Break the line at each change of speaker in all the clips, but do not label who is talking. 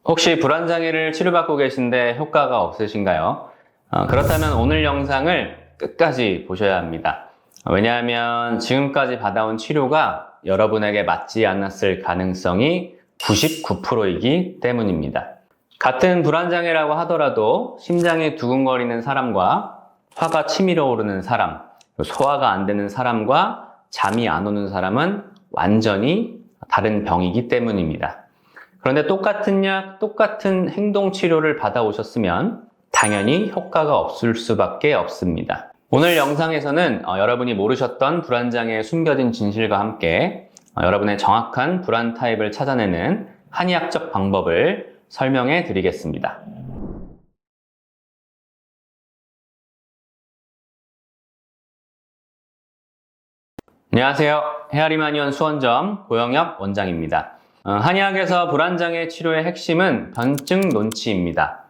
혹시 불안장애를 치료받고 계신데 효과가 없으신가요? 그렇다면 오늘 영상을 끝까지 보셔야 합니다. 왜냐하면 지금까지 받아온 치료가 여러분에게 맞지 않았을 가능성이 99%이기 때문입니다. 같은 불안장애라고 하더라도 심장이 두근거리는 사람과 화가 치밀어 오르는 사람, 소화가 안 되는 사람과 잠이 안 오는 사람은 완전히 다른 병이기 때문입니다. 그런데 똑같은 약, 똑같은 행동 치료를 받아오셨으면 당연히 효과가 없을 수밖에 없습니다. 오늘 영상에서는 여러분이 모르셨던 불안장애의 숨겨진 진실과 함께 여러분의 정확한 불안 타입을 찾아내는 한의학적 방법을 설명해 드리겠습니다. 안녕하세요. 헤아리마니원 수원점 고영엽 원장입니다. 한의학에서 불안장애 치료의 핵심은 변증 논치입니다.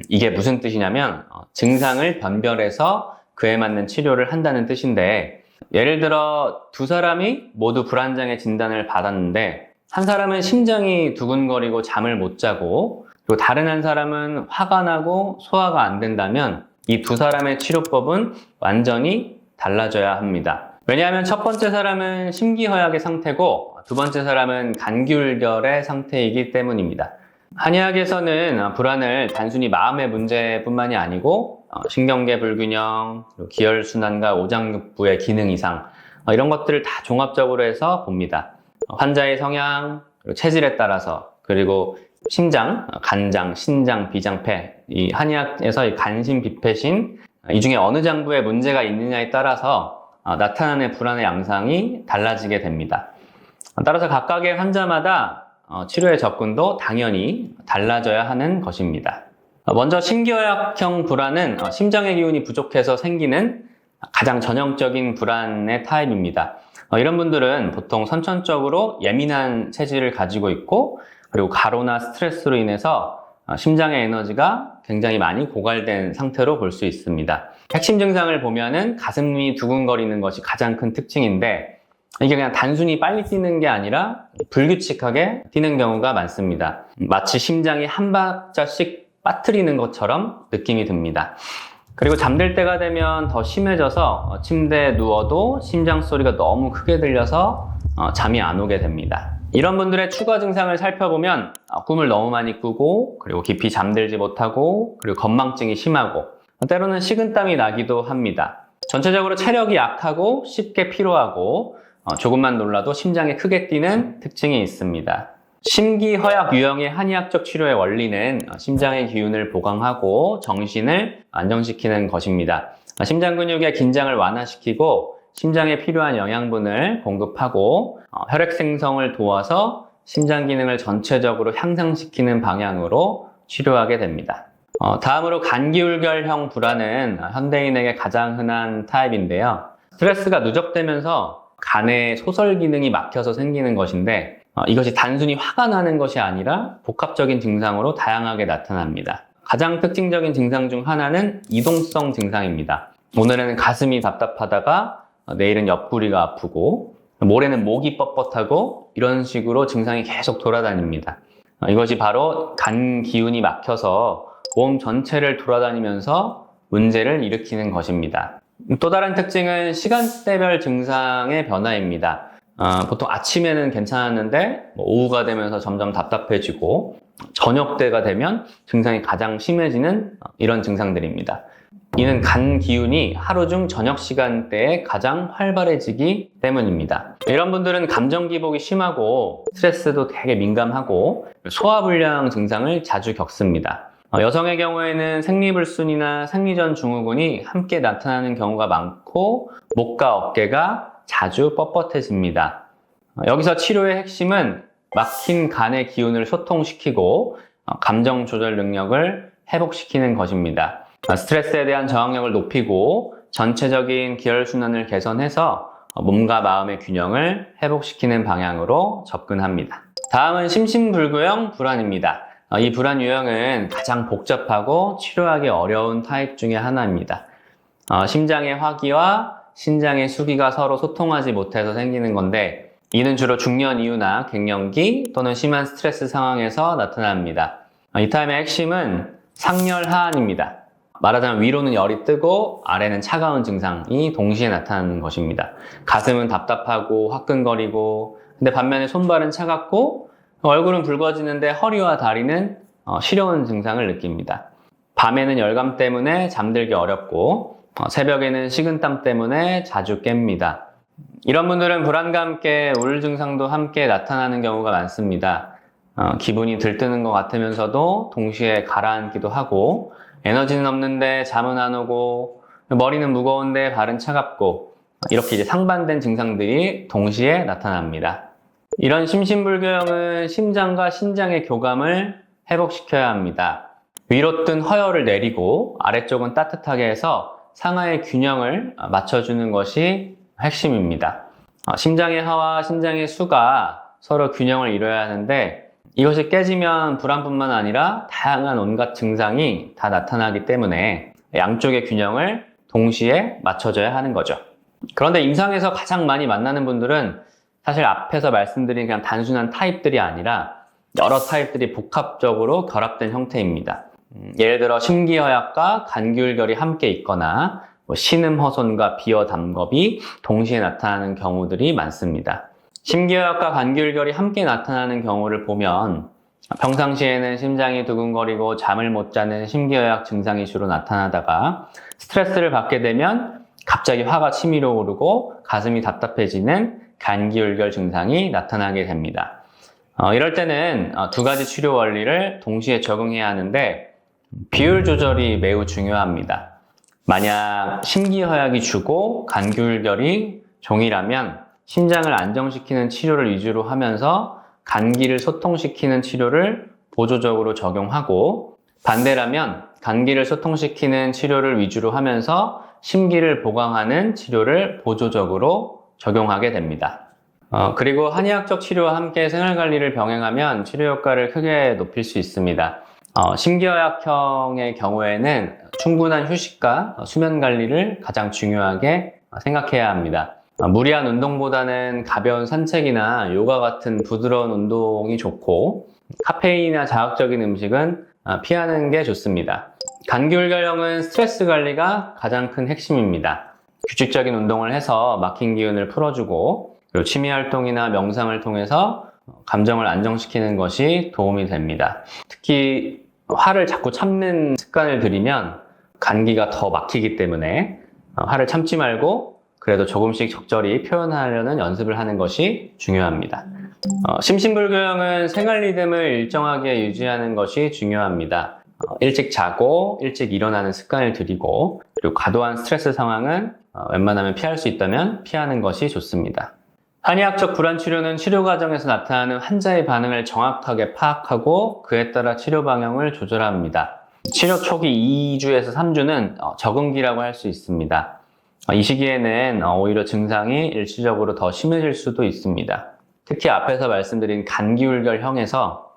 이게 무슨 뜻이냐면 증상을 변별해서 그에 맞는 치료를 한다는 뜻인데, 예를 들어 두 사람이 모두 불안장애 진단을 받았는데 한 사람은 심장이 두근거리고 잠을 못 자고, 그리고 다른 한 사람은 화가 나고 소화가 안 된다면 이 두 사람의 치료법은 완전히 달라져야 합니다. 왜냐하면 첫 번째 사람은 심기허약의 상태고 두 번째 사람은 간기울결의 상태이기 때문입니다. 한의학에서는 불안을 단순히 마음의 문제뿐만이 아니고 신경계 불균형, 기혈순환과 오장육부의 기능 이상, 이런 것들을 다 종합적으로 해서 봅니다. 환자의 성향, 체질에 따라서, 그리고 심장, 간장, 신장, 비장, 폐, 이 한의학에서 이 간신, 비폐신, 이 중에 어느 장부에 문제가 있느냐에 따라서 나타나는 불안의 양상이 달라지게 됩니다. 따라서 각각의 환자마다 치료의 접근도 당연히 달라져야 하는 것입니다. 먼저 심기허약형 불안은 심장의 기운이 부족해서 생기는 가장 전형적인 불안의 타입입니다. 이런 분들은 보통 선천적으로 예민한 체질을 가지고 있고, 그리고 가로나 스트레스로 인해서 심장의 에너지가 굉장히 많이 고갈된 상태로 볼 수 있습니다. 핵심 증상을 보면은 가슴이 두근거리는 것이 가장 큰 특징인데, 이게 그냥 단순히 빨리 뛰는 게 아니라 불규칙하게 뛰는 경우가 많습니다. 마치 심장이 한 박자씩 빠뜨리는 것처럼 느낌이 듭니다. 그리고 잠들 때가 되면 더 심해져서 침대에 누워도 심장 소리가 너무 크게 들려서 잠이 안 오게 됩니다. 이런 분들의 추가 증상을 살펴보면 꿈을 너무 많이 꾸고, 그리고 깊이 잠들지 못하고, 그리고 건망증이 심하고, 때로는 식은땀이 나기도 합니다. 전체적으로 체력이 약하고 쉽게 피로하고, 조금만 놀라도 심장이 크게 뛰는 특징이 있습니다. 심기허약 유형의 한의학적 치료의 원리는 심장의 기운을 보강하고 정신을 안정시키는 것입니다. 심장 근육의 긴장을 완화시키고 심장에 필요한 영양분을 공급하고 혈액 생성을 도와서 심장 기능을 전체적으로 향상시키는 방향으로 치료하게 됩니다. 다음으로 간기울결형 불안은 현대인에게 가장 흔한 타입인데요. 스트레스가 누적되면서 간의 소설 기능이 막혀서 생기는 것인데, 이것이 단순히 화가 나는 것이 아니라 복합적인 증상으로 다양하게 나타납니다. 가장 특징적인 증상 중 하나는 이동성 증상입니다. 오늘은 가슴이 답답하다가 내일은 옆구리가 아프고, 모레는 목이 뻣뻣하고, 이런 식으로 증상이 계속 돌아다닙니다. 이것이 바로 간 기운이 막혀서 몸 전체를 돌아다니면서 문제를 일으키는 것입니다. 또 다른 특징은 시간대별 증상의 변화입니다. 보통 아침에는 괜찮았는데 오후가 되면서 점점 답답해지고, 저녁 때가 되면 증상이 가장 심해지는 이런 증상들입니다. 이는 간 기운이 하루 중 저녁 시간대에 가장 활발해지기 때문입니다. 이런 분들은 감정 기복이 심하고 스트레스도 되게 민감하고 소화불량 증상을 자주 겪습니다. 여성의 경우에는 생리불순이나 생리전 증후군이 함께 나타나는 경우가 많고, 목과 어깨가 자주 뻣뻣해집니다. 여기서 치료의 핵심은 막힌 간의 기운을 소통시키고 감정 조절 능력을 회복시키는 것입니다. 스트레스에 대한 저항력을 높이고 전체적인 기혈순환을 개선해서 몸과 마음의 균형을 회복시키는 방향으로 접근합니다. 다음은 심신불구형 불안입니다. 이 불안 유형은 가장 복잡하고 치료하기 어려운 타입 중에 하나입니다. 심장의 화기와 신장의 수기가 서로 소통하지 못해서 생기는 건데, 이는 주로 중년 이후나 갱년기 또는 심한 스트레스 상황에서 나타납니다. 이 타임의 핵심은 상열하한입니다. 말하자면 위로는 열이 뜨고 아래는 차가운 증상이 동시에 나타나는 것입니다. 가슴은 답답하고 화끈거리고 근데 반면에 손발은 차갑고 얼굴은 붉어지는데 허리와 다리는 시려운 증상을 느낍니다. 밤에는 열감 때문에 잠들기 어렵고 새벽에는 식은땀 때문에 자주 깹니다. 이런 분들은 불안과 함께 우울 증상도 함께 나타나는 경우가 많습니다. 기분이 들뜨는 것 같으면서도 동시에 가라앉기도 하고 에너지는 없는데 잠은 안 오고 머리는 무거운데 발은 차갑고 이렇게 이제 상반된 증상들이 동시에 나타납니다. 이런 심신불교형은 심장과 신장의 교감을 회복시켜야 합니다. 위로 뜬 허열을 내리고 아래쪽은 따뜻하게 해서 상하의 균형을 맞춰주는 것이 핵심입니다. 심장의 하와 신장의 수가 서로 균형을 이뤄야 하는데 이것이 깨지면 불안뿐만 아니라 다양한 온갖 증상이 다 나타나기 때문에 양쪽의 균형을 동시에 맞춰줘야 하는 거죠. 그런데 임상에서 가장 많이 만나는 분들은 사실 앞에서 말씀드린 그냥 단순한 타입들이 아니라 여러 타입들이 복합적으로 결합된 형태입니다. 예를 들어 심기허약과 간기울결이 함께 있거나 신음허손과 비어담겁이 동시에 나타나는 경우들이 많습니다. 심기허약과 간기울결이 함께 나타나는 경우를 보면 평상시에는 심장이 두근거리고 잠을 못 자는 심기허약 증상이 주로 나타나다가 스트레스를 받게 되면 갑자기 화가 치밀어 오르고 가슴이 답답해지는 간기울결 증상이 나타나게 됩니다. 이럴 때는 두 가지 치료 원리를 동시에 적용해야 하는데 비율 조절이 매우 중요합니다. 만약 심기허약이 주고 간기울결이 종이라면 심장을 안정시키는 치료를 위주로 하면서 간기를 소통시키는 치료를 보조적으로 적용하고 반대라면 간기를 소통시키는 치료를 위주로 하면서 심기를 보강하는 치료를 보조적으로 적용하게 됩니다. 그리고 한의학적 치료와 함께 생활관리를 병행하면 치료 효과를 크게 높일 수 있습니다. 심기허약형의 경우에는 충분한 휴식과 수면 관리를 가장 중요하게 생각해야 합니다. 무리한 운동보다는 가벼운 산책이나 요가 같은 부드러운 운동이 좋고 카페인이나 자극적인 음식은 피하는 게 좋습니다. 간기울결형은 스트레스 관리가 가장 큰 핵심입니다. 규칙적인 운동을 해서 막힌 기운을 풀어주고 그리고 취미 활동이나 명상을 통해서 감정을 안정시키는 것이 도움이 됩니다. 특히 화를 자꾸 참는 습관을 들이면 간기가 더 막히기 때문에 화를 참지 말고 그래도 조금씩 적절히 표현하려는 연습을 하는 것이 중요합니다. 심신불교형은 생활 리듬을 일정하게 유지하는 것이 중요합니다. 일찍 자고 일찍 일어나는 습관을 들이고 그리고 과도한 스트레스 상황은 웬만하면 피할 수 있다면 피하는 것이 좋습니다. 한의학적 불안치료는 치료 과정에서 나타나는 환자의 반응을 정확하게 파악하고 그에 따라 치료 방향을 조절합니다. 치료 초기 2주에서 3주는 적응기라고 할 수 있습니다. 이 시기에는 오히려 증상이 일시적으로 더 심해질 수도 있습니다. 특히 앞에서 말씀드린 간기울결형에서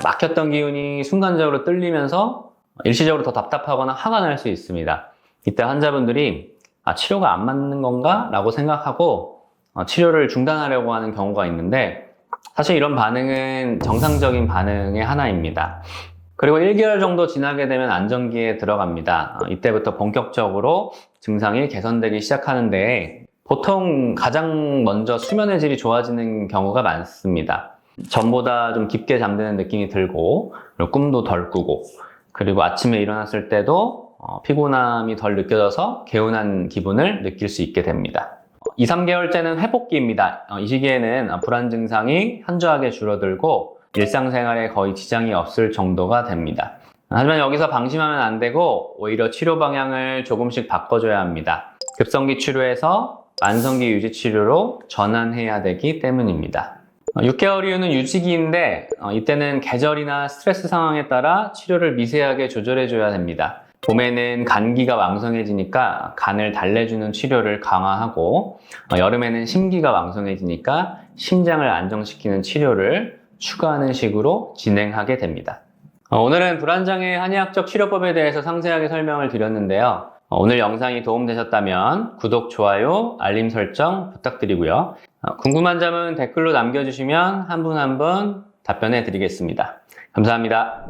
막혔던 기운이 순간적으로 뚫리면서 일시적으로 더 답답하거나 화가 날 수 있습니다. 이때 환자분들이 치료가 안 맞는 건가? 라고 생각하고 치료를 중단하려고 하는 경우가 있는데 사실 이런 반응은 정상적인 반응의 하나입니다. 그리고 1개월 정도 지나게 되면 안정기에 들어갑니다. 이때부터 본격적으로 증상이 개선되기 시작하는데 보통 가장 먼저 수면의 질이 좋아지는 경우가 많습니다. 전보다 좀 깊게 잠드는 느낌이 들고 그리고 꿈도 덜 꾸고 그리고 아침에 일어났을 때도 피곤함이 덜 느껴져서 개운한 기분을 느낄 수 있게 됩니다. 2, 3개월째는 회복기입니다. 이 시기에는 불안 증상이 현저하게 줄어들고 일상생활에 거의 지장이 없을 정도가 됩니다. 하지만 여기서 방심하면 안 되고 오히려 치료 방향을 조금씩 바꿔줘야 합니다. 급성기 치료에서 만성기 유지 치료로 전환해야 되기 때문입니다. 6개월 이후는 유지기인데 이때는 계절이나 스트레스 상황에 따라 치료를 미세하게 조절해줘야 됩니다. 봄에는 간기가 왕성해지니까 간을 달래주는 치료를 강화하고 여름에는 심기가 왕성해지니까 심장을 안정시키는 치료를 추가하는 식으로 진행하게 됩니다. 오늘은 불안장애 한의학적 치료법에 대해서 상세하게 설명을 드렸는데요. 오늘 영상이 도움되셨다면 구독, 좋아요, 알림 설정 부탁드리고요. 궁금한 점은 댓글로 남겨주시면 한 분 한 분 답변해 드리겠습니다. 감사합니다.